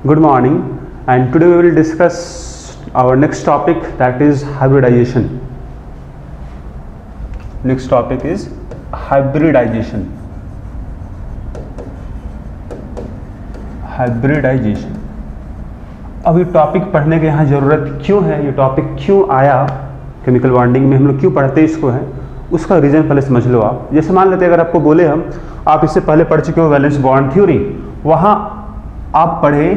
Good morning, and today we will discuss our next topic, that is hybridization. Next topic is hybridization. Hybridization. अब ये topic पढ़ने की यहाँ ज़रूरत क्यों है, ये टॉपिक क्यों आया, केमिकल बॉन्डिंग में हम लोग क्यों पढ़ते इसको हैं, उसका रीज़न पहले समझ लो आप। जैसे मान लेते हैं अगर आपको बोले हम, आप इससे पहले पढ़ चुके हो वैलेंस बॉन्ड थ्योरी, वहाँ आप पढ़े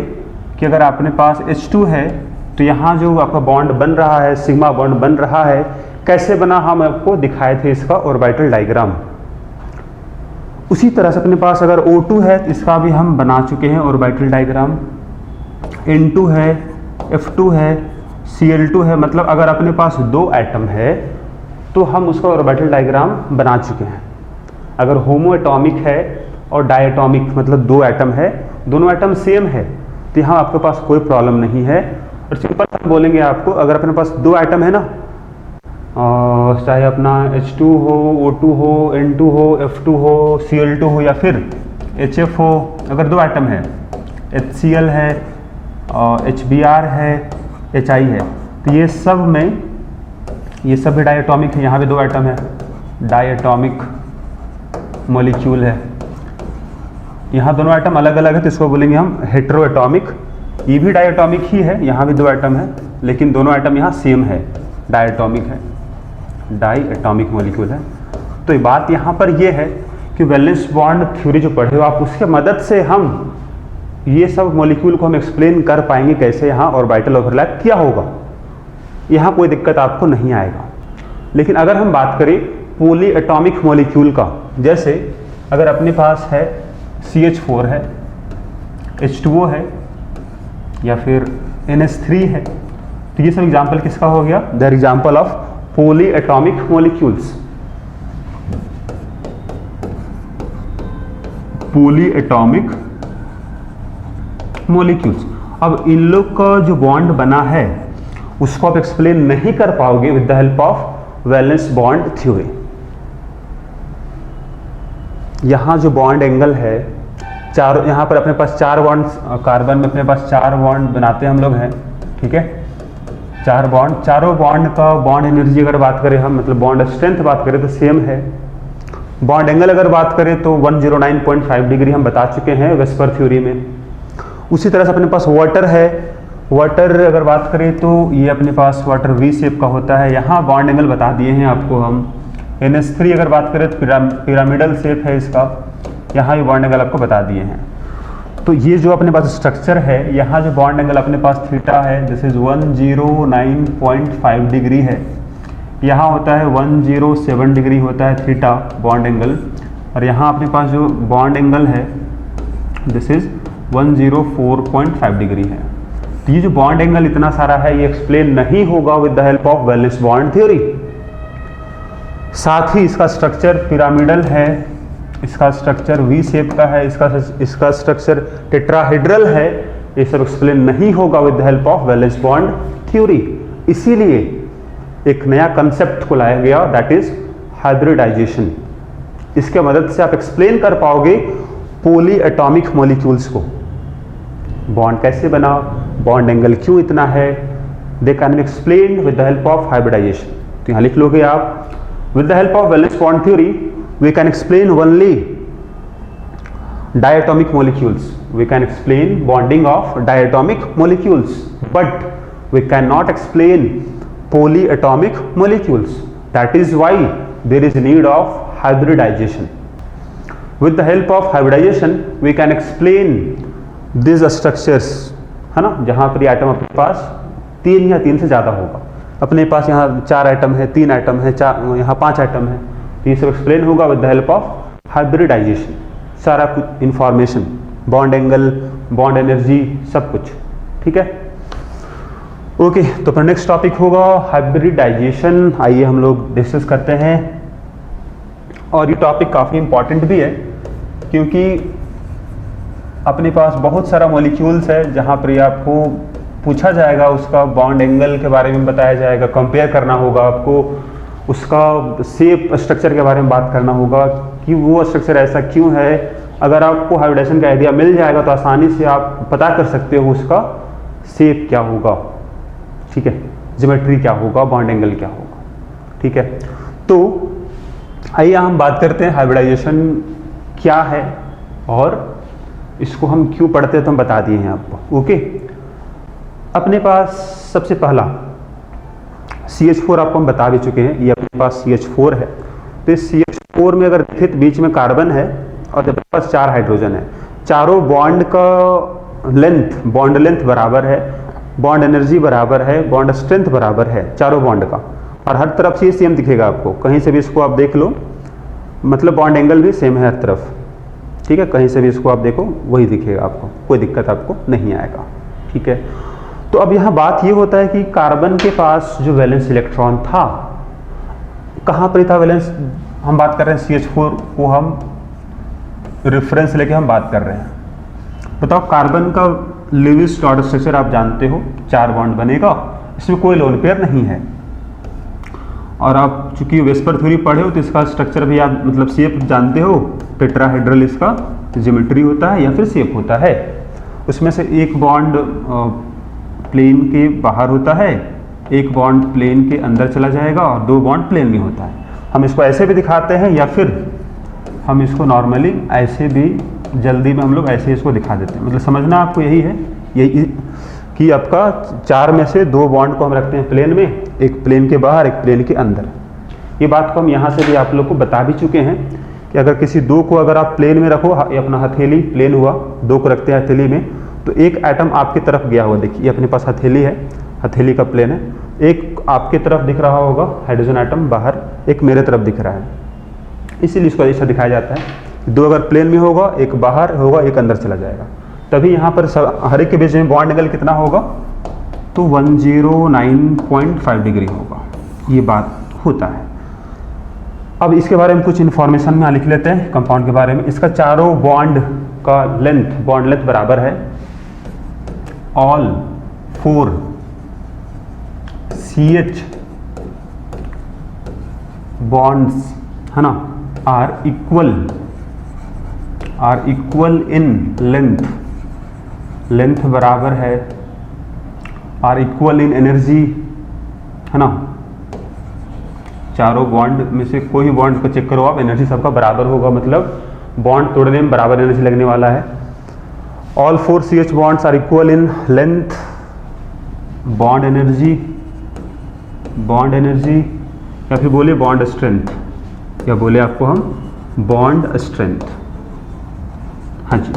कि अगर आपने पास H2 है तो यहाँ जो आपका बॉन्ड बन रहा है, सिग्मा बॉन्ड बन रहा है, कैसे बना हम आपको दिखाए थे इसका ऑर्बिटल डायग्राम। उसी तरह से अपने पास अगर O2 है तो इसका भी हम बना चुके हैं ऑर्बिटल डायग्राम। N2 है, F2 है, Cl2 है, मतलब अगर अपने पास दो एटम है तो हम उसका ऑर्बिटल डायग्राम बना चुके हैं। अगर होमो एटॉमिक है और डायटॉमिक मतलब दो एटम है, दोनों एटम सेम है, तो यहाँ आपके पास कोई प्रॉब्लम नहीं है। और सिंपल हम बोलेंगे आपको, अगर अपने पास दो एटम है ना, चाहे अपना H2 हो, O2 हो, N2 हो, F2 हो, Cl2 हो या फिर HF हो, अगर दो एटम है, HCl है, HBr है, HI है, तो ये सब में ये सब भी डायटॉमिक है। यहाँ पे दो एटम है, डायटॉमिक मॉलिक्यूल है। यहाँ दोनों एटम अलग अलग है तो इसको बोलेंगे हम हेटेरो एटॉमिक। ये भी डायटॉमिक ही है, यहाँ भी दो एटम है लेकिन दोनों एटम यहाँ सेम है, डायटॉमिक है, डायटॉमिक मॉलिक्यूल है। तो ये बात यहाँ पर ये है कि वैलेंस बॉन्ड थ्योरी जो पढ़े हो आप, उसके मदद से हम ये सब मॉलिक्यूल को हम एक्सप्लेन कर पाएंगे कैसे यहाँ ऑर्बिटल ओवरलैप क्या होगा। यहाँ कोई दिक्कत आपको नहीं आएगा। लेकिन अगर हम बात करें पॉली एटॉमिक मॉलिक्यूल का, जैसे अगर अपने पास है CH4 है, H2O है या फिर NH3 है, तो ये सब एग्जाम्पल किसका हो गया? The example of poly atomic molecules. Poly atomic molecules. अब इन लोग का जो बॉन्ड बना है उसको आप एक्सप्लेन नहीं कर पाओगे with the help of valence bond theory. यहाँ जो बॉन्ड एंगल है, चार, यहाँ पर अपने पास चार बॉन्ड, कार्बन में अपने पास चार बॉन्ड बनाते हैं हम लोग हैं, ठीक है, चार बॉन्ड, चारों बॉन्ड का बॉन्ड एनर्जी अगर बात करें हम, मतलब बॉन्ड स्ट्रेंथ बात करें तो सेम है। बॉन्ड एंगल अगर बात करें तो 109.5 डिग्री हम बता चुके हैं वेस्पर थ्योरी में। उसी तरह से अपने पास वाटर है, वाटर अगर बात करें तो ये अपने पास वाटर V शेप का होता है, यहाँ बॉन्ड एंगल बता दिए हैं आपको हम। NH3 अगर बात करें तो पिरामिडल शेप है इसका, यहाँ भी बॉन्ड एंगल आपको बता दिए हैं। तो ये जो अपने पास स्ट्रक्चर है, यहाँ जो बॉन्ड एंगल अपने पास थीटा है, दिस इज 109.5 डिग्री है, यहाँ होता है 107 डिग्री होता है थीटा बॉन्ड एंगल, और यहाँ अपने पास जो बॉन्ड एंगल है दिस इज 104.5 डिग्री है। तो ये जो बॉन्ड एंगल इतना सारा है ये एक्सप्लेन नहीं होगा with the help of valence bond theory. साथ ही इसका स्ट्रक्चर पिरामिडल है, इसका स्ट्रक्चर V शेप का है, इसका स्ट्रक्चर टेट्राहेड्रल है, ये सब एक्सप्लेन नहीं होगा with the help of valence bond theory. इसीलिए एक नया कंसेप्ट को लाया गया, दैट इज हाइब्रिडाइजेशन। इसके मदद से आप एक्सप्लेन कर पाओगे पॉली एटॉमिक मॉलिक्यूल्स को, बॉन्ड कैसे बना, बॉन्ड एंगल क्यों इतना है, they can be explain with the help of hybridization. तो यहाँ लिख लोगे आप, with the help of valence bond theory we can explain only diatomic molecules, we can explain bonding of diatomic molecules, but we cannot explain polyatomic molecules. That is why there is need of hybridization. With the help of hybridization we can explain these structures, है ना, जहाँ पर atom अपने पास तीन या तीन से ज़्यादा होगा। अपने पास यहाँ चार एटम है, तीन एटम है, यहाँ पांच एटम है, तो ये सब एक्सप्लेन होगा with the help of hybridization. सारा कुछ information, bond angle, bond energy, सब कुछ, ठीक है। ओके, तो फिर नेक्स्ट टॉपिक होगा हाइब्रिडाइजेशन। आइए हम लोग डिस्कस करते हैं। और ये टॉपिक काफ़ी इंपॉर्टेंट भी है क्योंकि अपने पास बहुत सारा मॉलिक्यूल्स है जहाँ पर आपको पूछा जाएगा, उसका बॉन्ड एंगल के बारे में बताया जाएगा, कंपेयर करना होगा आपको, उसका शेप स्ट्रक्चर के बारे में बात करना होगा कि वो स्ट्रक्चर ऐसा क्यों है अगर आपको हाइब्रिडाइजेशन का आइडिया मिल जाएगा तो आसानी से आप पता कर सकते हो उसका शेप क्या होगा, ठीक है, ज्योमेट्री क्या होगा, बॉन्ड एंगल क्या होगा, ठीक है। तो आइए हम बात करते हैं हाइब्रिडाइजेशन क्या है और इसको हम क्यों पढ़ते हैं, तो हम बता दिए हैं आपको। ओके, अपने पास सबसे पहला CH4 आपको हम बता भी चुके हैं, ये अपने पास CH4 है। तो इस CH4 में अगर देखें तो बीच में कार्बन है और अपने पास 4 हाइड्रोजन है। चारों बॉन्ड का लेंथ, बॉन्ड लेंथ बराबर है, बॉन्ड एनर्जी बराबर है, बॉन्ड स्ट्रेंथ बराबर है चारों बॉन्ड का, और हर तरफ से सेम दिखेगा आपको, कहीं से भी इसको आप देख लो, मतलब बॉन्ड एंगल भी सेम है हर तरफ, ठीक है, कहीं से भी इसको आप देखो वही दिखेगा आपको, कोई दिक्कत आपको नहीं आएगा, ठीक है। तो अब यहाँ बात ये होता है कि कार्बन के पास जो वैलेंस इलेक्ट्रॉन था, कहाँ पर था वैलेंस, हम बात कर रहे हैं CH4 को हम रेफरेंस लेके हम बात कर रहे हैं। बताओ, कार्बन का लेविस डॉट स्ट्रक्चर आप जानते हो, 4 बॉन्ड बनेगा, इसमें कोई लोन पेयर नहीं है, और आप चूंकि वेस्पर थ्योरी पढ़े हो तो इसका स्ट्रक्चर भी आप मतलब शेप जानते हो, टेट्राहेड्रल इसका ज्योमेट्री होता है या फिर शेप होता है। उसमें से एक बॉन्ड प्लेन के बाहर होता है, एक बॉन्ड प्लेन के अंदर चला जाएगा और 2 बॉन्ड प्लेन में होता है। हम इसको ऐसे भी दिखाते हैं या फिर हम इसको नॉर्मली ऐसे भी, जल्दी में हम लोग ऐसे इसको दिखा देते हैं। मतलब समझना आपको यही है, यही कि आपका 4 में से 2 बॉन्ड को हम रखते हैं प्लेन में, एक प्लेन के बाहर, एक प्लेन के अंदर। ये बात को हम यहाँ से भी आप लोग को बता भी चुके हैं कि अगर किसी 2 को अगर आप प्लेन में रखो, ये अपना हथेली प्लेन हुआ, 2 को रखते हैं हथेली में, तो एक एटम आपकी तरफ गया हुआ, देखिए अपने पास हथेली है, हथेली का प्लेन है, एक आपकी तरफ दिख रहा होगा हाइड्रोजन एटम बाहर, एक मेरे तरफ दिख रहा है, इसीलिए इसको ऐसा दिखाया जाता है। 2 अगर प्लेन में होगा, एक बाहर होगा, एक अंदर चला जाएगा, तभी यहाँ पर हर एक के बीच में बॉन्ड एंगल कितना होगा, तो 109.5 डिग्री होगा, ये बात होता है। अब इसके बारे में कुछ इन्फॉर्मेशन में लिख लेते हैं कंपाउंड के बारे में। इसका चारों बॉन्ड का लेंथ, बॉन्ड लेंथ बराबर है, ऑल 4 CH बॉन्ड्स है ना are equal in length, length बराबर है, आर इक्वल इन एनर्जी है ना, चारों बॉन्ड में से कोई भी बॉन्ड को चेक करो आप, एनर्जी सबका बराबर होगा, मतलब बॉन्ड तोड़ने में बराबर एनर्जी लगने वाला है। All 4 CH bonds are equal in length, bond energy या फिर बोले बॉन्ड स्ट्रेंथ, या बोले आपको हम बॉन्ड स्ट्रेंथ, हाँ जी।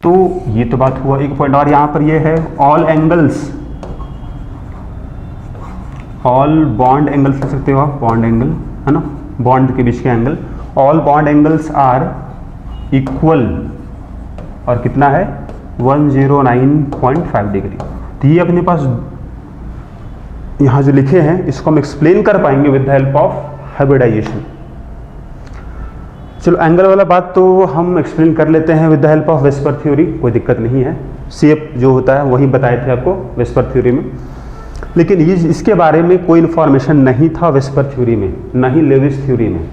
तो ये तो बात हुआ एक पॉइंट, और यहाँ पर ये है all angles, all bond angles लिख सकते हो आप, बॉन्ड एंगल है ना, बॉन्ड के बीच के angle, all bond angles are equal, और कितना है 109.5 डिग्री। तो ये अपने पास यहाँ जो लिखे हैं इसको हम एक्सप्लेन कर पाएंगे with the help of hybridization. चलो एंगल वाला बात तो हम एक्सप्लेन कर लेते हैं with the help of VSEPR theory, कोई दिक्कत नहीं है, शेप जो होता है वही बताए थे आपको वेस्पर थ्योरी में, लेकिन ये इसके बारे में कोई इन्फॉर्मेशन नहीं था वेस्पर थ्योरी में, ना ही लेविस थ्योरी में,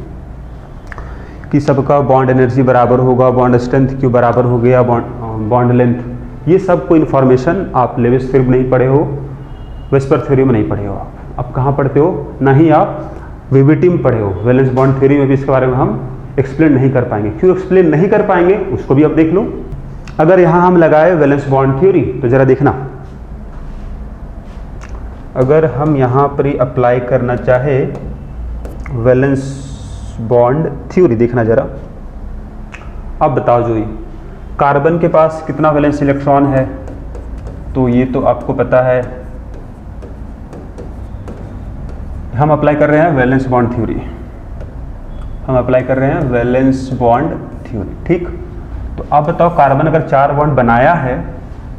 कि सबका बॉन्ड एनर्जी बराबर होगा, बॉन्ड स्ट्रेंथ क्यों बराबर हो गया, बॉन्ड लेंथ, ये सब कोई इन्फॉर्मेशन आप लेविस थ्योरी में नहीं पढ़े हो, वेस्पर थ्योरी में नहीं पढ़े हो, आप कहाँ पढ़ते हो, ना ही आप वीबीटी में पढ़े हो, वैलेंस बॉन्ड थ्योरी में भी इसके बारे में हम एक्सप्लेन नहीं कर पाएंगे। क्यों एक्सप्लेन नहीं कर पाएंगे उसको भी आप देख लो। अगर यहाँ हम लगाए वैलेंस बॉन्ड थ्योरी, तो जरा देखना, अगर हम यहाँ पर ही अप्लाई करना चाहे वैलेंस बॉन्ड थ्योरी, देखना जरा, अब बताओ जो कार्बन के पास कितना वैलेंस इलेक्ट्रॉन है, तो ये तो आपको पता है, हम अप्लाई कर रहे हैं वैलेंस बॉन्ड थ्योरी, हम अप्लाई कर रहे हैं वैलेंस बॉन्ड थ्योरी, ठीक। तो अब बताओ कार्बन अगर 4 बॉन्ड बनाया है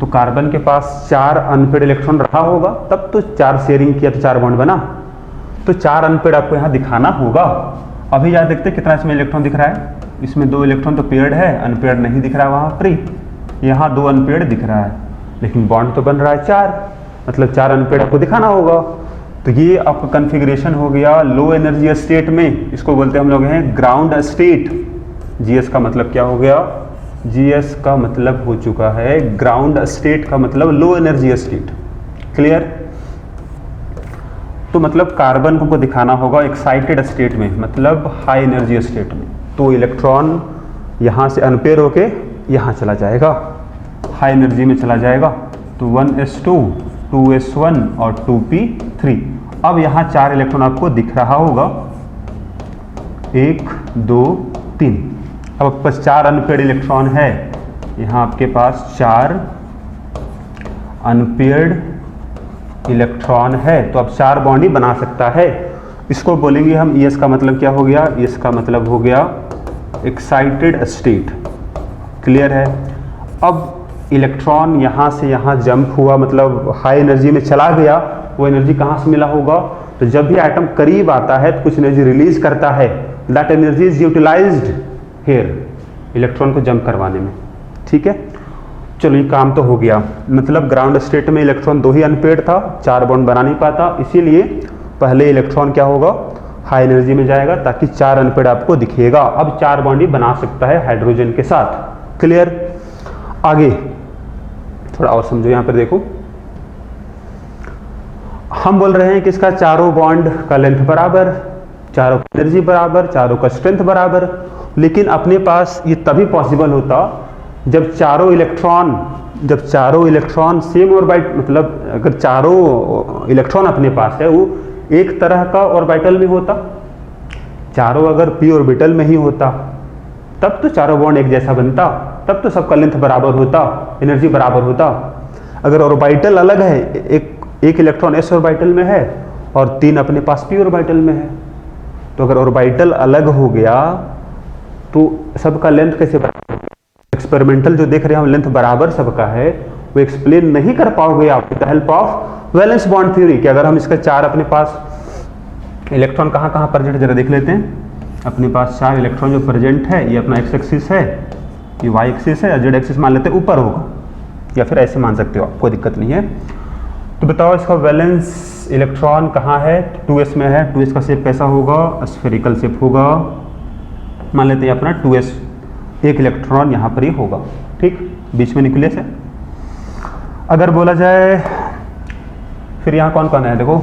तो कार्बन के पास 4 अनपेड इलेक्ट्रॉन रहा होगा, तब तो 4 शेयरिंग किया तो 4 बॉन्ड बना, तो 4 अनपेड आपको यहाँ दिखाना होगा। अभी यहाँ देखते कितना इसमें इलेक्ट्रॉन दिख रहा है, इसमें 2 इलेक्ट्रॉन तो पेयर्ड है, अनपेयर्ड नहीं दिख रहा है वहाँ फ्री, यहाँ 2 अनपेयर्ड दिख रहा है, लेकिन बॉन्ड तो बन रहा है 4, मतलब 4 अनपेयर्ड आपको दिखाना होगा। तो ये आपका कन्फिग्रेशन हो गया लो एनर्जी स्टेट में, इसको बोलते हैं हम लोग हैं ग्राउंड स्टेट, GS का मतलब क्या हो गया? GS का मतलब हो चुका है ग्राउंड स्टेट का मतलब लो एनर्जी स्टेट। क्लियर? तो मतलब कार्बन को दिखाना होगा एक्साइटेड स्टेट में, मतलब हाई एनर्जी स्टेट में, तो इलेक्ट्रॉन यहाँ से अनपेयर होके यहाँ चला जाएगा, हाई एनर्जी में चला जाएगा। तो 1s2, 2s1 और 2p3। अब यहाँ 4 इलेक्ट्रॉन आपको दिख रहा होगा, 1 2 3। अब आपके पास 4 अनपेयर्ड इलेक्ट्रॉन है, यहाँ आपके पास 4 अनपेयर्ड इलेक्ट्रॉन है, तो अब 4 बॉन्ड ही बना सकता है। इसको बोलेंगे हम, ES का मतलब क्या हो गया? ES का मतलब हो गया एक्साइटेड स्टेट। क्लियर है? अब इलेक्ट्रॉन यहाँ से यहाँ जंप हुआ, मतलब हाई एनर्जी में चला गया, वो एनर्जी कहाँ से मिला होगा? तो जब भी एटम करीब आता है तो कुछ एनर्जी रिलीज करता है, that energy is utilized here, electron को जंप करवाने में। ठीक है, चलो ये काम तो हो गया। मतलब ग्राउंड स्टेट में इलेक्ट्रॉन 2 ही अनपेयर्ड था, 4 बॉन्ड बना नहीं पाता, इसीलिए पहले इलेक्ट्रॉन क्या होगा? हाई एनर्जी में जाएगा ताकि 4 अनपेयर्ड आपको दिखेगा। अब 4 बॉन्ड ही बना सकता है हाइड्रोजन के साथ। क्लियर? आगे थोड़ा और समझो, यहां पर देखो, हम बोल रहे हैं कि इसका चारों बॉन्ड का लेंथ बराबर, चारों की एनर्जी बराबर, चारों का स्ट्रेंथ बराबर। लेकिन अपने पास ये तभी पॉसिबल होता जब चारों इलेक्ट्रॉन सेम ऑर्बिट, मतलब अगर चारों इलेक्ट्रॉन अपने पास है वो एक तरह का ऑर्बिटल में होता, चारों अगर p ऑर्बिटल में ही होता तब तो चारों बॉन्ड एक जैसा बनता, तब तो सबका लेंथ बराबर होता, एनर्जी बराबर होता। अगर ऑर्बिटल अलग है, एक इलेक्ट्रॉन s ऑर्बिटल में है और 3 अपने पास p ऑर्बिटल में है, तो अगर ऑर्बिटल अलग हो गया तो सबका लेंथ कैसे बराबर? एक्सपेरिमेंटल जो देख रहे हैं हम लेंथ बराबर सबका है, वो एक्सप्लेन नहीं कर पाओगे आप with the help of valence bond theory. कि अगर हम इसका 4 अपने पास इलेक्ट्रॉन कहाँ कहाँ प्रेजेंट है जरा देख लेते हैं। अपने पास 4 इलेक्ट्रॉन जो प्रेजेंट है, ये अपना x एक्सिस है, ये y एक्सिस है, z एक्सिस मान लेते हैं ऊपर होगा, या फिर ऐसे मान सकते हो आप, कोई दिक्कत नहीं है। तो बताओ इसका वैलेंस इलेक्ट्रॉन कहाँ है? 2s में है। 2s का शेप कैसा होगा? स्फेरिकल शेप होगा। मान लेते हैं अपना 2s, एक इलेक्ट्रॉन यहाँ पर ही होगा, ठीक, बीच में न्यूक्लियस है। अगर बोला जाए फिर यहाँ कौन कौन है? देखो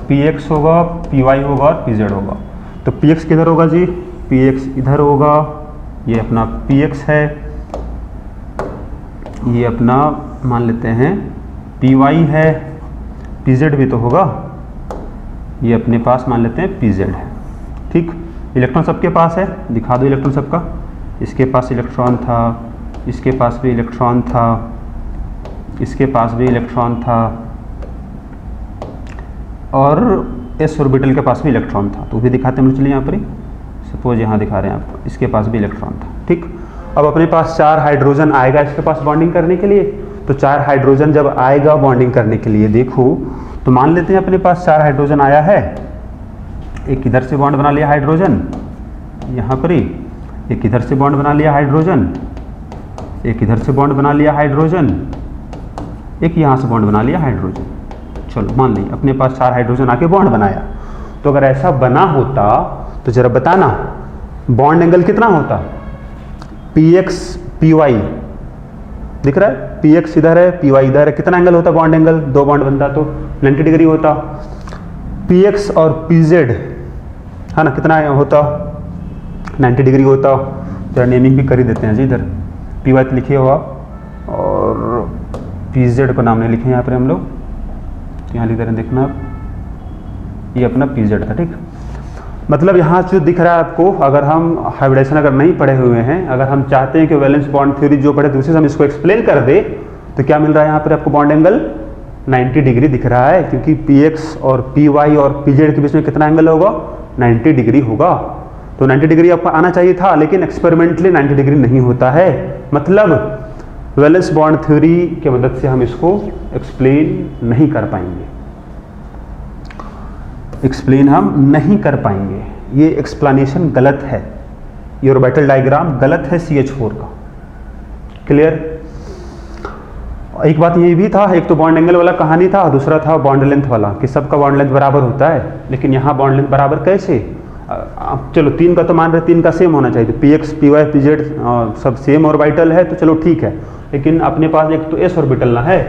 px होगा, py होगा और pz होगा। तो px किधर होगा जी? px इधर होगा, ये अपना px है, ये अपना मान लेते हैं py है, pz भी तो होगा, ये अपने पास मान लेते हैं pz है। ठीक, इलेक्ट्रॉन सबके पास है, दिखा दो इलेक्ट्रॉन सबका। इसके पास इलेक्ट्रॉन था, इसके पास भी इलेक्ट्रॉन था, इसके पास भी इलेक्ट्रॉन था, और s ऑर्बिटल के पास भी इलेक्ट्रॉन था, तो भी दिखाते हैं। चलिए यहाँ पर ही सपोज यहाँ दिखा रहे हैं आपको, इसके पास भी इलेक्ट्रॉन था। ठीक, अब अपने पास 4 हाइड्रोजन आएगा इसके पास बॉन्डिंग करने के लिए। तो 4 हाइड्रोजन जब आएगा बॉन्डिंग करने के लिए, देखो तो मान लेते हैं अपने पास 4 हाइड्रोजन आया है, एक इधर से बॉन्ड बना लिया हाइड्रोजन, यहाँ पर ही एक इधर से बॉन्ड बना लिया हाइड्रोजन, एक इधर से बॉन्ड बना लिया हाइड्रोजन, एक यहाँ से बॉन्ड बना लिया हाइड्रोजन। चलो मान ली अपने पास 4 हाइड्रोजन आके बॉन्ड बनाया। तो अगर ऐसा बना होता तो जरा बताना बॉन्ड एंगल कितना होता? px py दिख रहा है, px इधर है, py इधर है, कितना एंगल होता बॉन्ड एंगल? 2 बॉन्ड बनता तो 90 डिग्री होता। px और pz है ना, कितना होता? 90 डिग्री होता। जरा नेमिंग भी कर ही देते हैं जी, इधर py तो लिखे हो आप, और pz को नाम नहीं लिखे यहाँ पर हम लोग, यहाँ लिख रहे हैं, देखना आप, ये अपना pz था। ठीक, मतलब यहाँ जो दिख रहा है आपको, अगर हम हाइब्रिडाइजेशन अगर नहीं पढ़े हुए हैं, अगर हम चाहते हैं कि वैलेंस बॉन्ड थ्योरी जो पढ़े दूसरे से हम इसको एक्सप्लेन कर दे, तो क्या मिल रहा है यहाँ पर आपको? बॉन्ड एंगल 90 डिग्री दिख रहा है, क्योंकि px और py और pz के बीच में कितना एंगल होगा? 90 डिग्री होगा। तो 90 डिग्री आपको आना चाहिए था, लेकिन एक्सपेरिमेंटली 90 डिग्री नहीं होता है। मतलब वैलेंस बॉन्ड थ्योरी की मदद से हम इसको एक्सप्लेन नहीं कर पाएंगे, एक्सप्लेन हम नहीं कर पाएंगे। ये एक्सप्लेनेशन गलत है, ये ऑर्बिटल डायग्राम गलत है CH4 का। क्लियर? एक बात ये भी था, एक तो बॉन्ड एंगल वाला कहानी था, दूसरा था बॉन्ड लेंथ वाला, कि सबका बॉन्ड लेंथ बराबर होता है। लेकिन यहाँ बॉन्ड लेंथ बराबर कैसे? चलो 3 का तो मान रहे 3 का सेम होना चाहिए, तो px py pz सब सेम ऑर्बिटल है तो चलो ठीक है, लेकिन अपने पास एक तो s ऑर्बिटल ना है,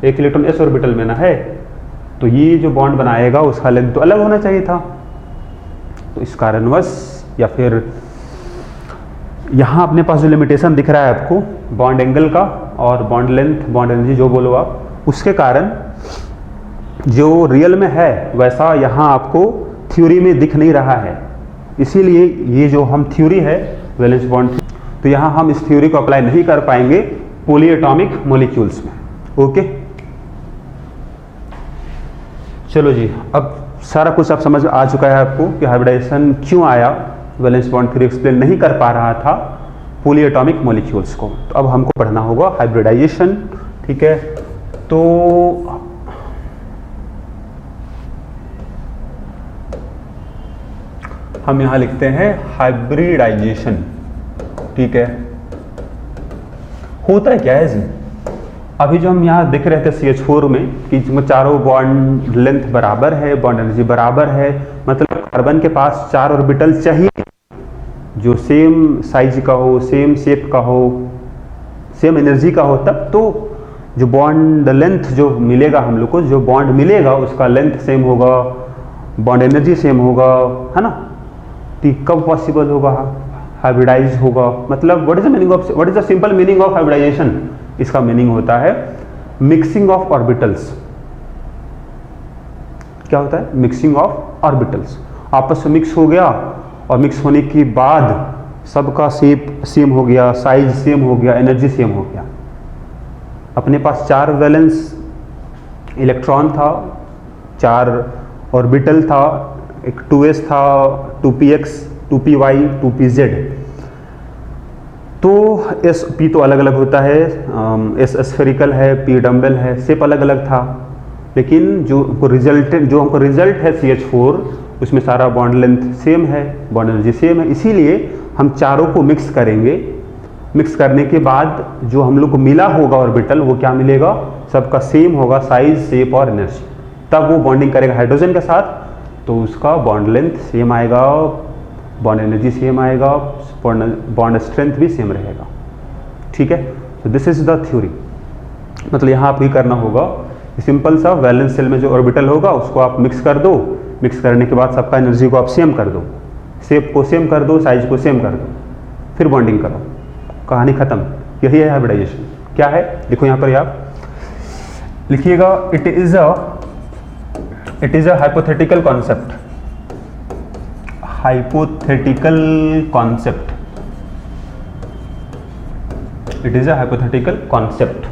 एक इलेक्ट्रॉन s ऑर्बिटल में ना है, तो ये जो बॉन्ड बनाएगा उसका लेंथ तो अलग होना चाहिए था। तो इस कारणवश या फिर यहाँ अपने पास जो लिमिटेशन दिख रहा है आपको बॉन्ड एंगल का और बॉन्ड लेंथ बॉन्ड एनर्जी जो बोलो आप, उसके कारण जो रियल में है वैसा यहाँ आपको थ्योरी में दिख नहीं रहा है। इसीलिए ये जो हम थ्योरी है वैलेंस बॉन्ड, तो यहाँ हम इस थ्योरी को अप्लाई नहीं कर पाएंगे पॉली एटॉमिक मॉलिक्यूल्स में। ओके, चलो जी, अब सारा कुछ आप समझ आ चुका है आपको कि हाइब्रिडाइजेशन क्यों आया, वैलेंस बॉन्ड थ्योरी एक्सप्लेन नहीं कर पा रहा था पॉली एटॉमिक मॉलिक्यूल्स को। तो अब हमको पढ़ना होगा हाइब्रिडाइजेशन। ठीक है, तो हम यहां लिखते हैं हाइब्रिडाइजेशन। ठीक है, होता है क्या है इसमें, अभी जो हम यहाँ देख रहे थे CH4 में कि चारों बॉन्ड लेंथ बराबर है, बॉन्ड एनर्जी बराबर है, मतलब कार्बन के पास 4 ऑर्बिटल चाहिए जो सेम साइज का हो, सेम शेप का हो, सेम एनर्जी का हो, तब तो जो बॉन्ड लेंथ जो मिलेगा हम लोग को, जो बॉन्ड मिलेगा उसका लेंथ सेम होगा, बॉन्ड एनर्जी सेम होगा, है ना। तो कब पॉसिबल होगा, हाइब्रिडाइज होगा। मतलब what is the simple meaning of hybridization, इसका मीनिंग होता है मिक्सिंग ऑफ ऑर्बिटल्स। क्या होता है, मिक्सिंग ऑफ ऑर्बिटल्स, आपस में मिक्स हो गया और मिक्स होने के बाद सबका शेप सेम हो गया, साइज सेम हो गया, एनर्जी सेम हो गया। अपने पास 4 वैलेंस इलेक्ट्रॉन था, 4 ऑर्बिटल था, एक 2s था, 2px 2py 2pz। तो s p तो अलग अलग होता है, s स्फेरिकल है, p डम्बल है, शेप अलग अलग था, लेकिन जो हमको रिजल्ट है CH4 उसमें सारा बॉन्ड लेंथ सेम है, बॉन्ड एनर्जी सेम है। इसीलिए हम चारों को मिक्स करेंगे। मिक्स करने के बाद जो हम लोग को मिला होगा ऑर्बिटल, वो क्या मिलेगा, सबका सेम होगा, साइज शेप और एनर्जी। तब वो बॉन्डिंग करेगा हाइड्रोजन के साथ, तो उसका बॉन्ड लेंथ सेम आएगा, बॉन्ड एनर्जी सेम आएगा, बॉन्ड स्ट्रेंथ भी सेम रहेगा। ठीक है, तो दिस इज द थ्योरी। मतलब यहाँ आप ही करना होगा, सिंपल सा वैलेंस शेल में जो ऑर्बिटल होगा उसको आप मिक्स कर दो, मिक्स करने के बाद सबका एनर्जी को आप सेम कर दो, शेप को सेम कर दो, साइज को सेम कर दो, फिर बॉन्डिंग करो, कहानी खत्म। यही है हाइब्रिडाइजेशन। क्या है, देखो यहाँ पर आप लिखिएगा, it is a hypothetical concept. Hypothetical concept, it is a hypothetical concept.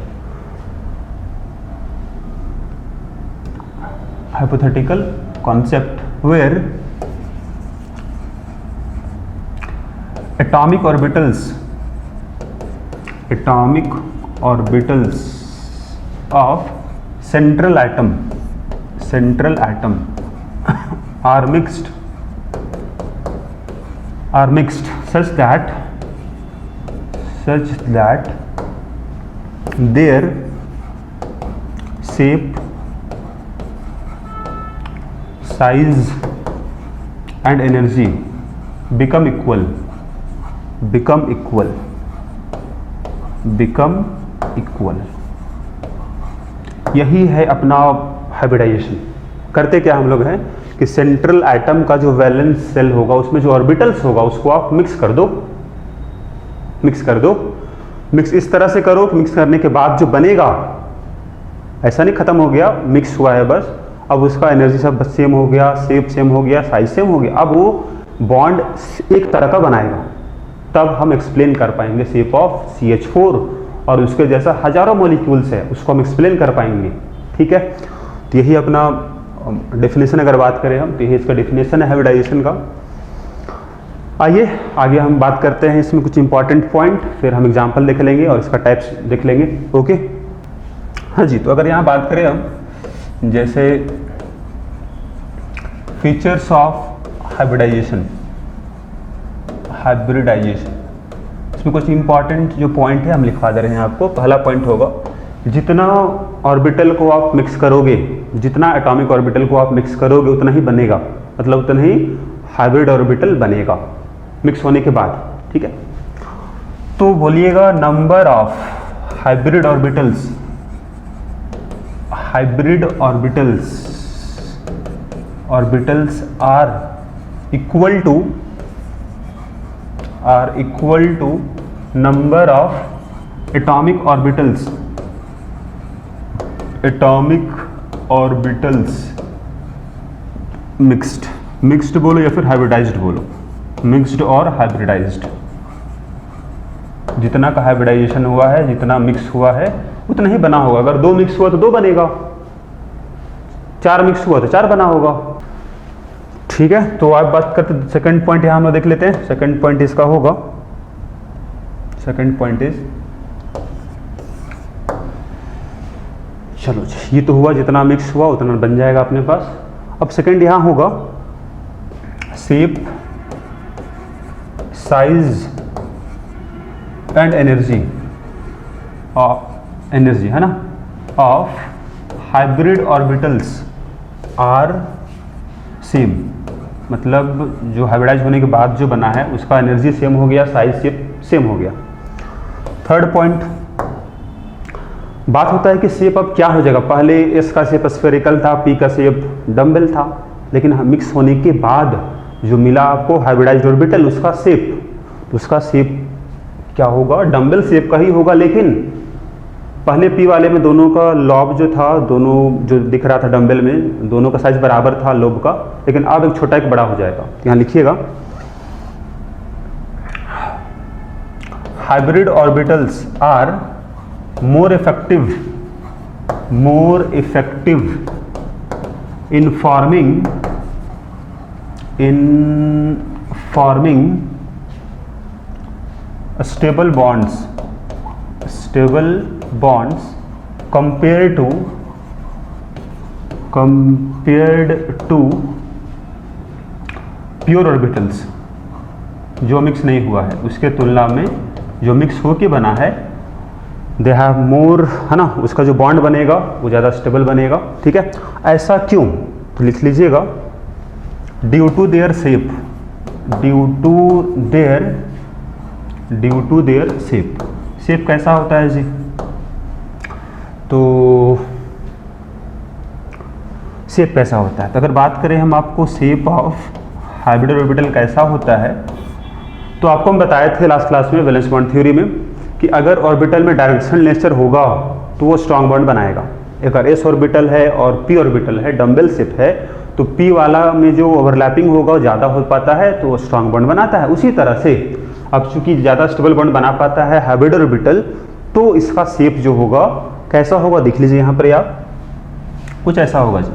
hypothetical concept where atomic orbitals of central atom are mixed such that their shape, size and energy become equal। यही है अपना hybridisation. करते क्या हम लोग हैं कि central atom का जो वैलेंस सेल होगा उसमें जो ऑर्बिटल्स होगा उसको आप मिक्स कर दो। मिक्स इस तरह से करो कि मिक्स करने के बाद जो बनेगा, ऐसा नहीं खत्म हो गया, मिक्स हुआ है बस, अब उसका एनर्जी सब सेम हो गया, शेप सेम हो गया, साइज सेम हो गया, अब वो बॉन्ड एक तरह का बनाएगा। तब हम एक्सप्लेन कर पाएंगे शेप ऑफ CH4 और उसके जैसा हजारों मॉलिक्यूल्स है उसको हम एक्सप्लेन कर पाएंगे। ठीक है, तो यही अपना डेफिनेशन अगर बात करें हम, तो यही इसका डेफिनेशन है हाइब्रिडाइजेशन का। आइए आगे हम बात करते हैं इसमें कुछ इंपॉर्टेंट पॉइंट, फिर हम एग्जाम्पल देख लेंगे और इसका टाइप्स देख लेंगे। ओके, हाँ जी, तो अगर यहाँ बात करें हम जैसे फीचर्स ऑफ हाइब्रिडाइजेशन, इसमें कुछ इंपॉर्टेंट जो पॉइंट है हम लिखवा दे रहे हैं आपको। पहला पॉइंट होगा, जितना ऑर्बिटल को आप मिक्स करोगे, जितना एटॉमिक ऑर्बिटल को आप मिक्स करोगे उतना ही बनेगा, मतलब उतना ही हाइब्रिड ऑर्बिटल बनेगा मिक्स होने के बाद, ठीक है। तो बोलिएगा number of hybrid orbitals, hybrid orbitals are equal to number of atomic orbitals mixed बोलो या फिर हाइब्रिडाइज्ड बोलो, मिक्स्ड और हाइब्रिडाइज्ड। जितना का हाइब्रिडाइजेशन हुआ है, जितना मिक्स हुआ है उतना ही बना होगा। अगर 2 मिक्स हुआ तो 2 बनेगा, 4 मिक्स हुआ तो 4 बना होगा, ठीक है। तो आप बात करते सेकंड पॉइंट यहां हम लोग देख लेते हैं। सेकंड पॉइंट इसका होगा, सेकंड पॉइंट इज, चलो ये तो हुआ जितना मिक्स हुआ उतना बन जाएगा अपने पास। अब सेकंड यहां होगा शेप, साइज एंड एनर्जी है ना, of hybrid orbitals are same. मतलब जो हाइब्रिडाइज होने के बाद जो बना है उसका एनर्जी सेम हो गया, साइज सेम हो गया। थर्ड पॉइंट, बात होता है कि शेप अब क्या हो जाएगा। पहले एस का शेप स्फेरिकल था, पी का शेप डम्बल था, लेकिन मिक्स होने के बाद जो मिला आपको हाइब्रिडाइज्ड ऑर्बिटल, उसका शेप क्या होगा, डम्बल शेप का ही होगा। लेकिन पहले पी वाले में दोनों का लॉब जो था, दोनों जो दिख रहा था डम्बल में, दोनों का साइज बराबर था लोब का, लेकिन अब एक छोटा एक बड़ा हो जाएगा। यहां लिखिएगा hybrid orbitals are more effective in forming stable bonds compared to pure orbitals जो मिक्स नहीं हुआ है, उसके तुलना में जो मिक्स होके बना है दे हैव मोर, है ना, उसका जो बॉन्ड बनेगा वो ज़्यादा स्टेबल बनेगा, ठीक है। ऐसा क्यों, तो लिख लीजिएगा due to their shape, shape कैसा होता है जी, तो शेप कैसा होता है, तो अगर बात करें हम आपको शेप ऑफ हाइब्रिड ऑर्बिटल कैसा होता है, तो आपको हम बताए थे लास्ट क्लास में वैलेंस बॉन्ड थ्योरी में कि अगर ऑर्बिटल में डायरेक्शनल नेचर होगा तो वो स्ट्रॉन्ग बॉन्ड बनाएगा। अगर एस ऑर्बिटल है और पी ऑर्बिटल है, डम्बल शेप है, तो पी वाला में जो ओवरलैपिंग होगा वो ज़्यादा हो पाता है तो वो स्ट्रॉन्ग बॉन्ड बनाता है। उसी तरह से अब चूंकि ज़्यादा स्टेबल बॉन्ड बना पाता है हाइब्रिड ऑर्बिटल, तो इसका शेप जो होगा कैसा होगा, देख लीजिए यहाँ पर आप, कुछ ऐसा होगा जी।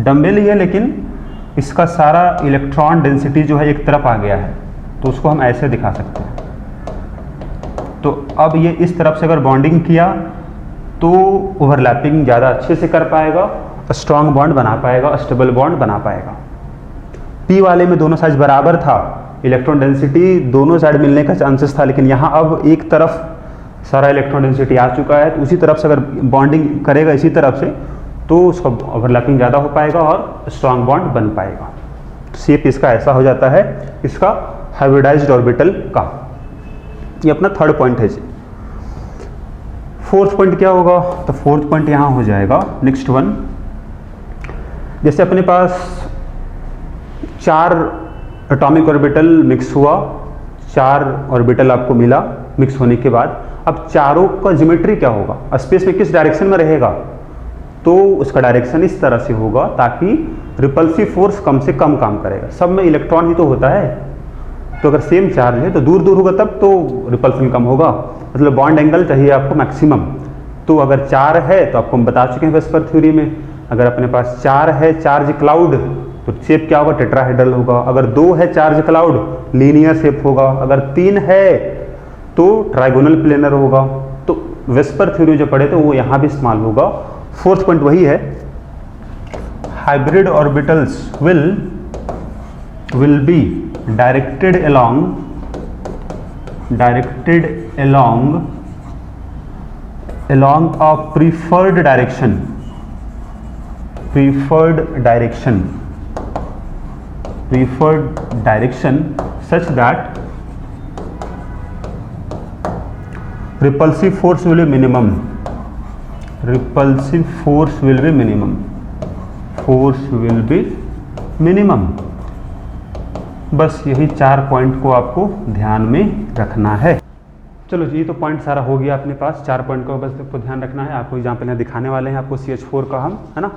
डम्बल ही है लेकिन इसका सारा इलेक्ट्रॉन डेंसिटी जो है एक तरफ आ गया है, तो उसको हम ऐसे दिखा सकते हैं। तो अब ये इस तरफ से अगर बॉन्डिंग किया तो ओवरलैपिंग ज़्यादा अच्छे से कर पाएगा, स्ट्रॉन्ग बॉन्ड बना पाएगा, स्टेबल बॉन्ड बना पाएगा। पी वाले में दोनों साइज बराबर था, इलेक्ट्रॉन डेंसिटी दोनों साइड मिलने का चांसेस था, लेकिन यहाँ अब एक तरफ सारा इलेक्ट्रॉन डेंसिटी आ चुका है, तो उसी तरफ से अगर बॉन्डिंग करेगा इसी तरफ से तो उसका ओवरलैपिंग ज़्यादा हो पाएगा और स्ट्रॉन्ग बॉन्ड बन पाएगा। शेप इसका ऐसा हो जाता है, इसका हाइब्रिडाइज्ड ऑर्बिटल का। ये अपना थर्ड पॉइंट है जी। फोर्थ पॉइंट क्या होगा, तो फोर्थ पॉइंट यहाँ हो जाएगा नेक्स्ट वन, जैसे अपने पास 4 एटॉमिक ऑर्बिटल मिक्स हुआ, 4 ऑर्बिटल आपको मिला मिक्स होने के बाद, अब चारों का ज्योमेट्री क्या होगा, स्पेस में किस डायरेक्शन में रहेगा, तो उसका डायरेक्शन इस तरह से होगा ताकि रिपल्सिव फोर्स कम से कम काम करेगा। सब में इलेक्ट्रॉन ही तो होता है, तो अगर सेम चार्ज है तो दूर दूर होगा तब तो रिपल्सन कम होगा, मतलब बॉन्ड एंगल चाहिए आपको मैक्सिमम। तो अगर 4 है तो आपको हम बता चुके हैं वेस्पर थ्योरी में, अगर अपने पास 4 है चार्ज क्लाउड तो शेप क्या होगा, टेट्राहेड्रल होगा। अगर 2 है चार्ज क्लाउड लीनियर शेप होगा, अगर 3 है तो ट्राइगोनल प्लेनर होगा। तो वेस्पर थ्योरी जो पढ़े थे वो यहाँ भी इस्तेमाल होगा। फोर्थ पॉइंट वही है, hybrid orbitals will be directed along a preferred direction preferred direction such that repulsive force will be minimum. Repulsive force will be minimum. Force will be minimum. बस यही 4 पॉइंट को आपको ध्यान में रखना है। चलो जी, तो पॉइंट सारा हो गया अपने पास। 4 पॉइंट को बस आपको ध्यान रखना है। आपको एग्जाम्पल यहाँ दिखाने वाले हैं आपको CH4 का हम, है ना।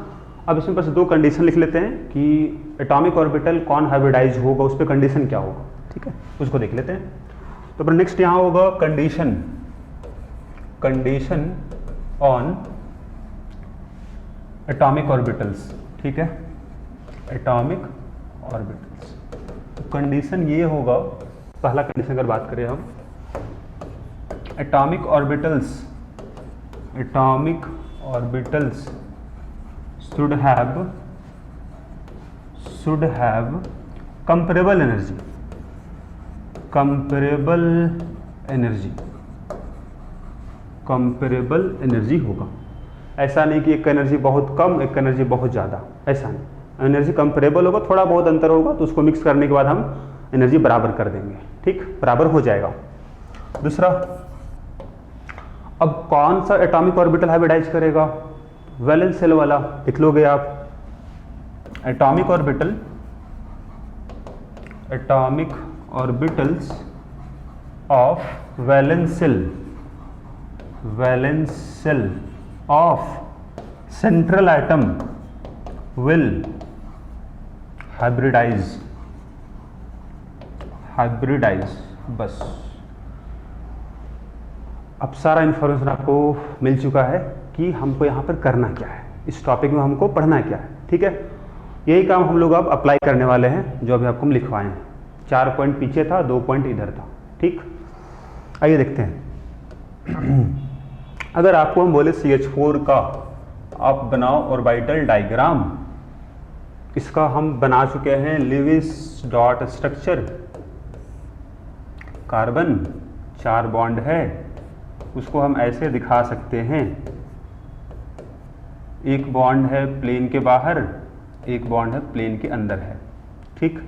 अब इसमें बस 2 कंडीशन लिख लेते हैं कि एटॉमिक ऑर्बिटल कौन हाइब्रिडाइज होगा, उस पर कंडीशन क्या होगा, ठीक है, उसको देख लेते हैं। तो फिर नेक्स्ट यहाँ होगा कंडीशन ऑन एटॉमिक ऑर्बिटल्स, ठीक है, एटॉमिक ऑर्बिटल्स। तो कंडीशन ये होगा, पहला कंडीशन अगर बात करें हम, atomic orbitals should have comparable energy होगा। ऐसा नहीं कि एक एनर्जी बहुत कम, एक एनर्जी बहुत ज़्यादा, ऐसा नहीं। एनर्जी कंपेरेबल होगा, थोड़ा बहुत अंतर होगा, तो उसको मिक्स करने के बाद हम एनर्जी बराबर कर देंगे, ठीक, बराबर हो जाएगा। दूसरा, अब कौन सा एटॉमिक ऑर्बिटल हाइब्रिडाइज करेगा? वैलेंस शेल वाला, लिख लोगे आप। Atomic orbitals of valence shell of central atom will hybridize. बस अब सारा इंफॉर्मेशन आपको मिल चुका है कि हमको यहाँ पर करना क्या है, इस टॉपिक में हमको पढ़ना क्या है, ठीक है। यही काम हम लोग अब अप्लाई करने वाले हैं, जो अभी आपको हम लिखवाए हैं। 4 पॉइंट पीछे था, 2 पॉइंट इधर था, ठीक। आइए देखते हैं। अगर आपको हम बोले CH4 का आप बनाओ ऑर्बिटल डायग्राम, इसका हम बना चुके हैं। Lewis dot structure, carbon 4 bond है, उसको हम ऐसे दिखा सकते हैं। एक बॉन्ड है प्लेन के बाहर, एक बॉन्ड है प्लेन के अंदर है, ठीक।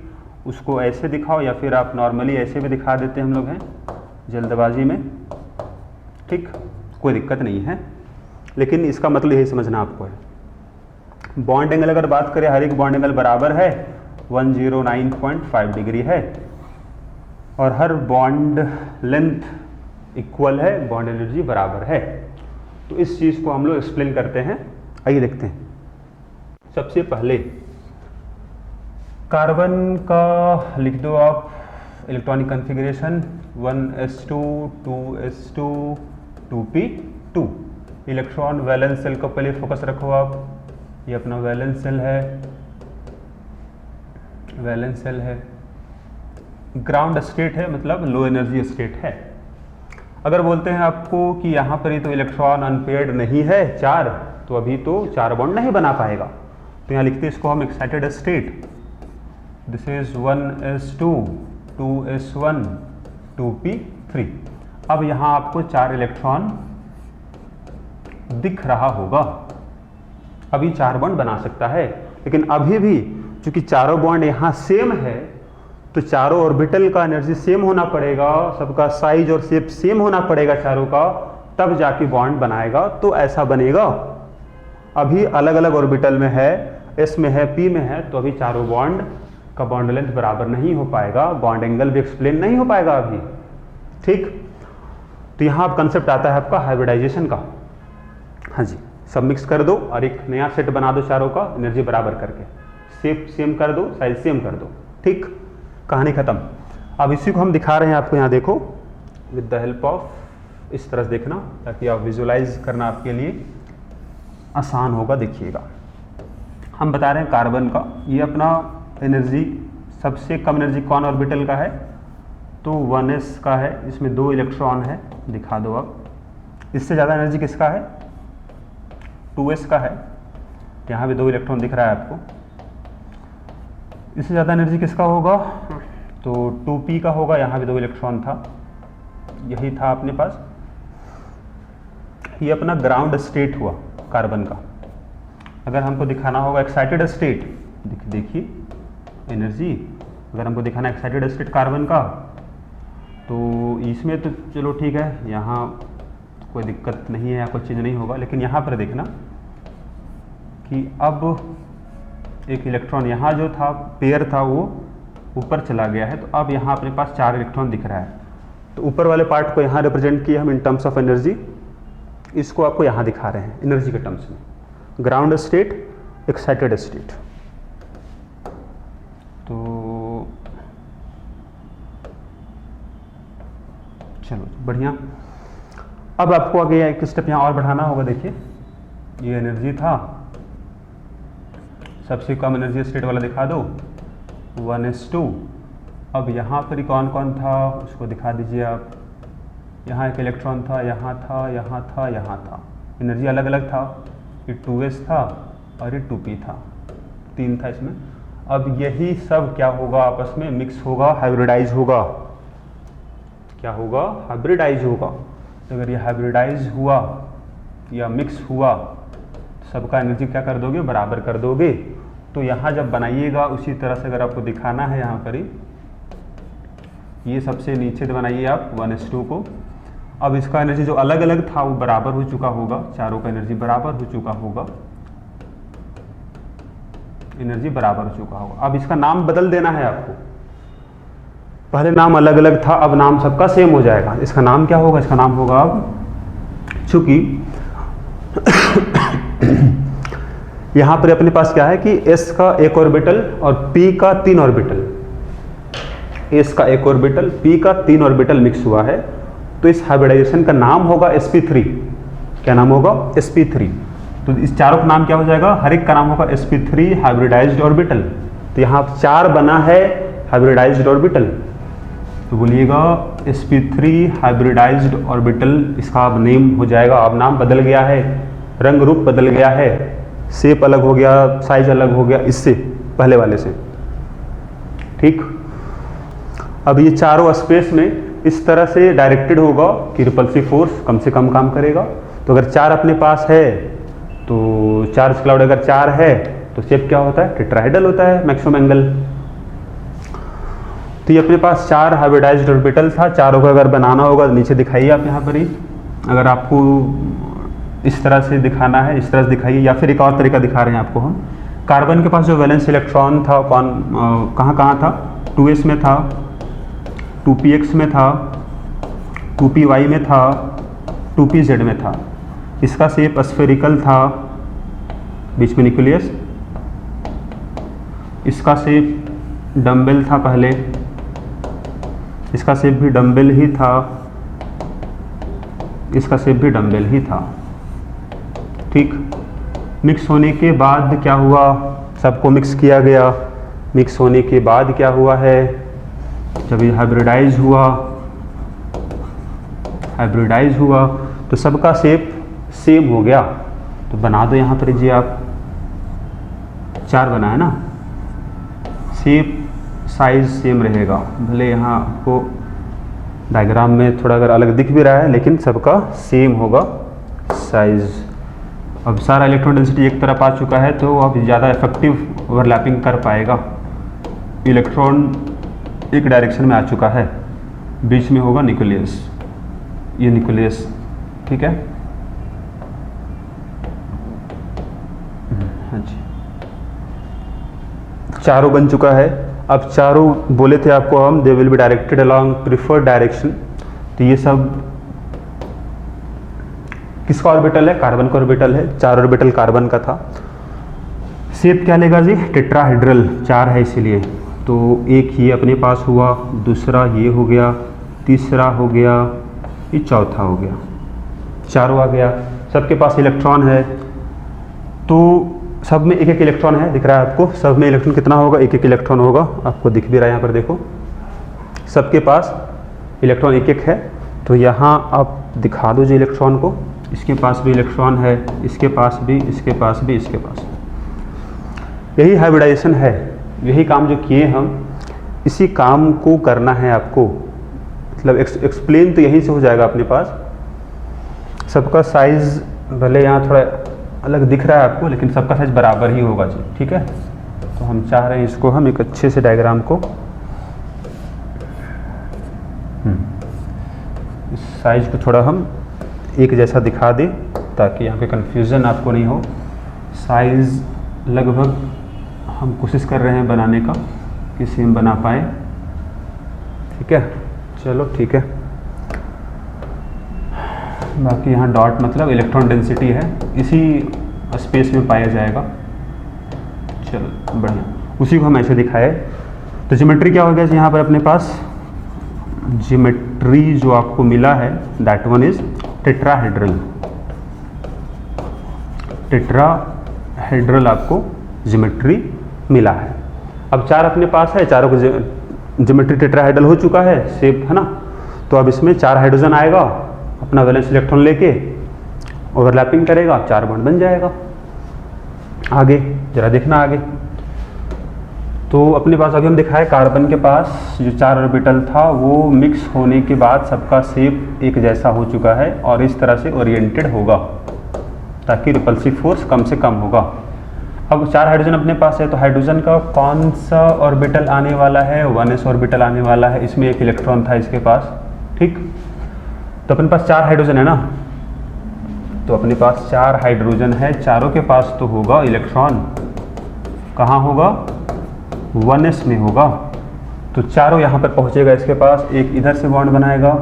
उसको ऐसे दिखाओ या फिर आप नॉर्मली ऐसे भी दिखा देते हैं, हम लोग हैं जल्दबाजी में, ठीक, कोई दिक्कत नहीं है। लेकिन इसका मतलब यही समझना आपको है। बॉन्ड एंगल अगर बात करें, हर एक बॉन्ड एंगल बराबर है, 109.5 डिग्री है, और हर बॉन्ड लेंथ इक्वल है, बॉन्ड एनर्जी बराबर है। तो इस चीज़ को हम लोग एक्सप्लेन करते हैं। आइए देखते हैं। सबसे पहले कार्बन का लिख दो आप electronic configuration, 1s2 2s2 2p2। Electron valence shell को पहले फोकस रखो आप। ये अपना वैलेंस सेल है, ग्राउंड स्टेट है, मतलब लो एनर्जी स्टेट है। अगर बोलते हैं आपको कि यहाँ पर ही तो इलेक्ट्रॉन अनपेयर्ड नहीं है 4, तो अभी तो 4 बॉन्ड नहीं बना पाएगा। तो यहाँ लिखते हैं इसको हम excited state. This is 1s2 2s1 2p3। अब यहाँ आपको 4 इलेक्ट्रॉन दिख रहा होगा। अभी 4 बॉन्ड बना सकता है, लेकिन अभी भी चूंकि चारों बॉन्ड यहाँ सेम है, तो चारों ऑर्बिटल का एनर्जी सेम होना पड़ेगा, सबका साइज और शेप सेम होना पड़ेगा चारों का, तब जाके बॉन्ड बनाएगा। तो ऐसा बनेगा। अभी अलग अलग ऑर्बिटल में है, एस में है, पी में है, तो अभी चारों बॉन्ड का बॉन्ड लेंथ बराबर नहीं हो पाएगा, बॉन्ड एंगल भी एक्सप्लेन नहीं हो पाएगा अभी, ठीक। तो यहाँ अब कंसेप्ट आता है आपका हाइब्रिडाइजेशन का। हाँ जी, सब मिक्स कर दो और एक नया सेट बना दो चारों का, एनर्जी बराबर करके, शेप सेम कर दो, साइज सेम कर दो, ठीक। कहानी खत्म। अब इसी को हम दिखा रहे हैं आपको, यहाँ देखो, विद द हेल्प ऑफ, इस तरह से देखना ताकि आप विजुलाइज करना आपके लिए आसान होगा। देखिएगा, हम बता रहे हैं कार्बन का, ये अपना एनर्जी सबसे कम एनर्जी कौन ऑर्बिटल का है, तो 1s का है, इसमें 2 इलेक्ट्रॉन है, दिखा दो अब। इससे ज़्यादा एनर्जी किसका है, 2s का है, यहाँ भी 2 इलेक्ट्रॉन दिख रहा है आपको। इससे ज़्यादा एनर्जी किसका होगा, तो 2p का होगा, यहाँ भी 2 इलेक्ट्रॉन था, यही था अपने पास। ये अपना ग्राउंड स्टेट हुआ कार्बन का। अगर हमको दिखाना होगा एक्साइटेड स्टेट, देखिए एनर्जी अगर हमको दिखाना एक्साइटेड स्टेट कार्बन का तो इसमें तो चलो ठीक है, यहाँ कोई दिक्कत नहीं है या कोई चीज़ नहीं होगा, लेकिन यहाँ पर देखना कि अब एक इलेक्ट्रॉन यहाँ जो था पेयर था वो ऊपर चला गया है, तो अब यहाँ अपने पास 4 इलेक्ट्रॉन दिख रहा है। तो ऊपर वाले पार्ट को यहाँ रिप्रेजेंट किया हम इन टर्म्स ऑफ एनर्जी, इसको आपको यहाँ दिखा रहे हैं एनर्जी के टर्म्स में, ग्राउंड स्टेट, एक्साइटेड स्टेट। तो चलो बढ़िया। अब आपको आगे एक स्टेप यहाँ और बढ़ाना होगा। देखिए ये एनर्जी था, सबसे कम एनर्जी स्टेट वाला दिखा दो 1s2। अब यहाँ पर कौन कौन था उसको दिखा दीजिए आप। यहाँ एक इलेक्ट्रॉन था, यहाँ था, यहाँ था, यहाँ था, एनर्जी अलग अलग था, ये 2s था और ये 2p था, 3 था इसमें। अब यही सब क्या होगा, आपस में मिक्स होगा, हाइब्रिडाइज होगा। क्या होगा, हाइब्रिडाइज होगा। तो अगर ये हाइब्रिडाइज हुआ या मिक्स हुआ तो सबका एनर्जी क्या कर दोगे, बराबर कर दोगे। तो यहाँ जब बनाइएगा उसी तरह से अगर आपको दिखाना है, यहाँ पर ही ये सबसे नीचे बनाइए आप 1s2 को। अब इसका एनर्जी जो अलग अलग था वो बराबर हो चुका होगा, चारों का एनर्जी बराबर हो चुका होगा, एनर्जी बराबर हो चुका होगा। अब इसका नाम बदल देना है आपको, पहले नाम अलग अलग था, अब नाम सबका सेम हो जाएगा। इसका नाम क्या होगा, इसका नाम होगा अब, चूंकि यहाँ पर अपने पास क्या है कि s का एक ऑर्बिटल और p का 3 ऑर्बिटल, s का एक ऑर्बिटल, p का 3 ऑर्बिटल मिक्स हुआ है, तो इस हाइब्रिडाइजेशन का नाम होगा sp3। क्या नाम होगा, sp3। तो इस चारों का नाम क्या हो जाएगा, हर एक का नाम होगा sp3 हाइब्रिडाइज्ड ऑर्बिटल। तो यहाँ 4 बना है हाइब्रिडाइज्ड ऑर्बिटल, तो बोलिएगा sp3 हाइब्रिडाइज्ड ऑर्बिटल, इसका अब नेम हो जाएगा। अब नाम बदल गया है, रंग रूप बदल गया है, शेप अलग हो गया, साइज अलग हो गया इससे पहले वाले से। ठीक, अब ये चारों स्पेस में इस तरह से डायरेक्टेड होगा कि रिपल्सिव फोर्स कम से कम काम करेगा। तो अगर 4 अपने पास है तो चार्ज क्लाउड अगर 4 है तो शेप क्या होता है, टेट्राहेड्रल होता है, मैक्सिमम एंगल। तो ये अपने पास 4 हाइब्रिडाइज्ड ऑर्बिटल था, चारों का अगर बनाना होगा तो नीचे दिखाइए आप यहाँ पर ही। अगर आपको इस तरह से दिखाना है इस तरह से दिखाइए, या फिर एक और तरीका दिखा रहे हैं आपको हम। कार्बन के पास जो वैलेंस इलेक्ट्रॉन था कौन कहाँ कहाँ था, 2s में था, 2px में था, 2py में था, 2pz में था। इसका शेप स्फेरिकल था, बीच में न्यूक्लियस। इसका शेप डम्बेल था पहले, इसका शेप भी डम्बेल ही था, इसका शेप भी डम्बेल ही था। ठीक, मिक्स होने के बाद क्या हुआ, सबको मिक्स किया गया। मिक्स होने के बाद क्या हुआ है, जब ये हाइब्रिडाइज हुआ तो सबका शेप सेम हो गया। तो बना दो यहाँ पर जी आप, 4 बना है ना, शेप साइज सेम रहेगा। भले यहाँ आपको डायग्राम में थोड़ा अगर अलग दिख भी रहा है, लेकिन सबका सेम होगा साइज। अब सारा इलेक्ट्रॉन डेंसिटी एक तरफ आ चुका है, तो अब ज़्यादा इफेक्टिव ओवरलैपिंग कर पाएगा। इलेक्ट्रॉन एक डायरेक्शन में आ चुका है, बीच में होगा न्यूक्लियस, ये न्यूक्लियस। ठीक है, हाँ जी, चारों बन चुका है। अब चारों बोले थे आपको हम, they will be directed along preferred direction. तो ये सब किसका ऑर्बिटल है, कार्बन का ऑर्बिटल है, 4 ऑर्बिटल कार्बन का था। शेप क्या लेगा जी, टेट्राहेड्रल, 4 है इसीलिए। तो एक ये अपने पास हुआ, दूसरा ये हो गया, तीसरा हो गया, ये चौथा हो गया, चारों आ गया। सबके पास इलेक्ट्रॉन है, तो सब में एक एक इलेक्ट्रॉन है, दिख रहा है आपको। सब में इलेक्ट्रॉन कितना होगा, एक एक इलेक्ट्रॉन होगा, आपको दिख भी रहा है यहाँ पर देखो। सबके पास इलेक्ट्रॉन एक एक है। तो यहाँ आप दिखा दो जो इलेक्ट्रॉन को, इसके पास भी इलेक्ट्रॉन है, इसके पास भी, इसके पास भी, इसके पास भी। यही हाइब्रिडाइजेशन है, यही काम जो किए हम, इसी काम को करना है आपको। मतलब एक्सप्लेन तो यहीं से हो जाएगा अपने पास। सबका साइज भले यहाँ थोड़ा अलग दिख रहा है आपको, लेकिन सबका साइज बराबर ही होगा जी। ठीक है, तो हम चाह रहे हैं इसको हम एक अच्छे से डायग्राम को साइज को थोड़ा हम एक जैसा दिखा दें ताकि यहाँ पे कंफ्यूजन आपको नहीं हो। साइज लगभग हम कोशिश कर रहे हैं बनाने का कि सेम बना पाए। ठीक है, चलो ठीक है। बाकी यहाँ डॉट मतलब इलेक्ट्रॉन डेंसिटी है, इसी स्पेस में पाया जाएगा। चलो बढ़िया, उसी को हम ऐसे दिखाए। तो ज्योमेट्री क्या हो गया यहाँ पर अपने पास? ज्योमेट्री जो आपको मिला है that one is tetrahedral. Tetrahedral आपको ज्योमेट्री मिला है। अब चार अपने पास है, चारों को ज्योमेट्री टेट्राहेड्रल हो चुका है, शेप है ना। तो अब इसमें 4 हाइड्रोजन आएगा, अपना वैलेंस इलेक्ट्रॉन लेके ओवरलैपिंग करेगा, 4 बॉन्ड बन जाएगा। आगे जरा देखना आगे। तो अपने पास अभी हम दिखाए कार्बन के पास जो 4 ऑर्बिटल था वो मिक्स होने के बाद सबका शेप एक जैसा हो चुका है और इस तरह से ओरिएंटेड होगा ताकि रिपल्सिव फोर्स कम से कम होगा। अब 4 हाइड्रोजन अपने पास है, तो हाइड्रोजन का कौन सा ऑर्बिटल आने वाला है? 1s ऑर्बिटल आने वाला है। इसमें एक इलेक्ट्रॉन था इसके पास, ठीक। तो अपने पास 4 हाइड्रोजन है ना, तो अपने पास 4 हाइड्रोजन है, चारों के पास तो होगा इलेक्ट्रॉन। कहाँ होगा? 1s में होगा। तो चारों यहाँ पर पहुँचेगा इसके पास, एक इधर से बॉन्ड बनाएगा,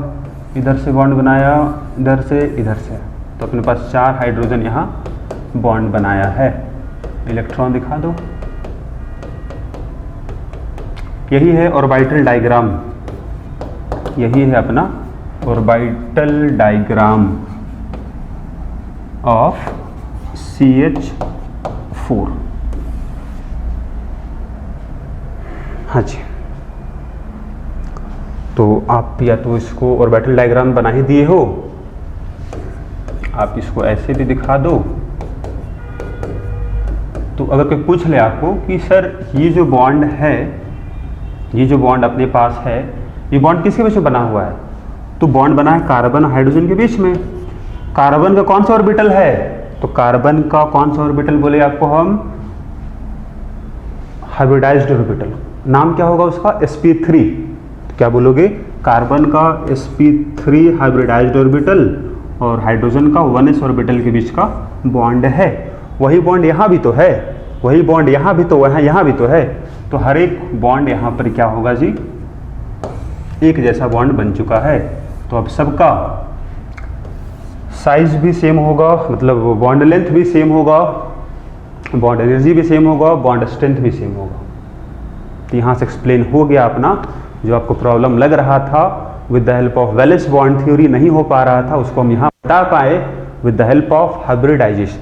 इधर से बॉन्ड बनाया, इधर से, इधर से। तो अपने पास 4 हाइड्रोजन यहाँ बॉन्ड बनाया है। इलेक्ट्रॉन दिखा दो। यही है ऑर्बिटल डायग्राम, यही है अपना ऑर्बिटल डायग्राम ऑफ CH4। हाँ जी, तो आप या तो इसको ऑर्बिटल डायग्राम बना ही दिए हो, आप इसको ऐसे भी दिखा दो। तो अगर कोई पूछ ले आपको कि सर ये जो बॉन्ड है, ये जो बॉन्ड अपने पास है, ये बॉन्ड किसके बीच में बना हुआ है? तो बॉन्ड बना है कार्बन और हाइड्रोजन के बीच में। कार्बन का कौन सा ऑर्बिटल है? तो कार्बन का कौन सा ऑर्बिटल बोले आपको हम? Hybridised orbital. नाम क्या होगा उसका? sp3। तो क्या बोलोगे? कार्बन का sp3 हाइब्रिडाइज्ड ऑर्बिटल और हाइड्रोजन का 1s ऑर्बिटल के बीच का बॉन्ड है। वही बॉन्ड यहाँ भी तो है, वही बॉन्ड यहाँ भी तो है, यहाँ भी तो है। तो हर एक बॉन्ड यहाँ पर क्या होगा जी? एक जैसा बॉन्ड बन चुका है। तो अब सबका साइज भी सेम होगा, मतलब बॉन्ड लेंथ भी सेम होगा, बॉन्ड एनर्जी भी सेम होगा, बॉन्ड स्ट्रेंथ भी सेम होगा। तो यहाँ से एक्सप्लेन हो गया अपना जो आपको प्रॉब्लम लग रहा था with the help of valence bond theory नहीं हो पा रहा था, उसको हम यहाँ बता पाए with the help of hybridisation.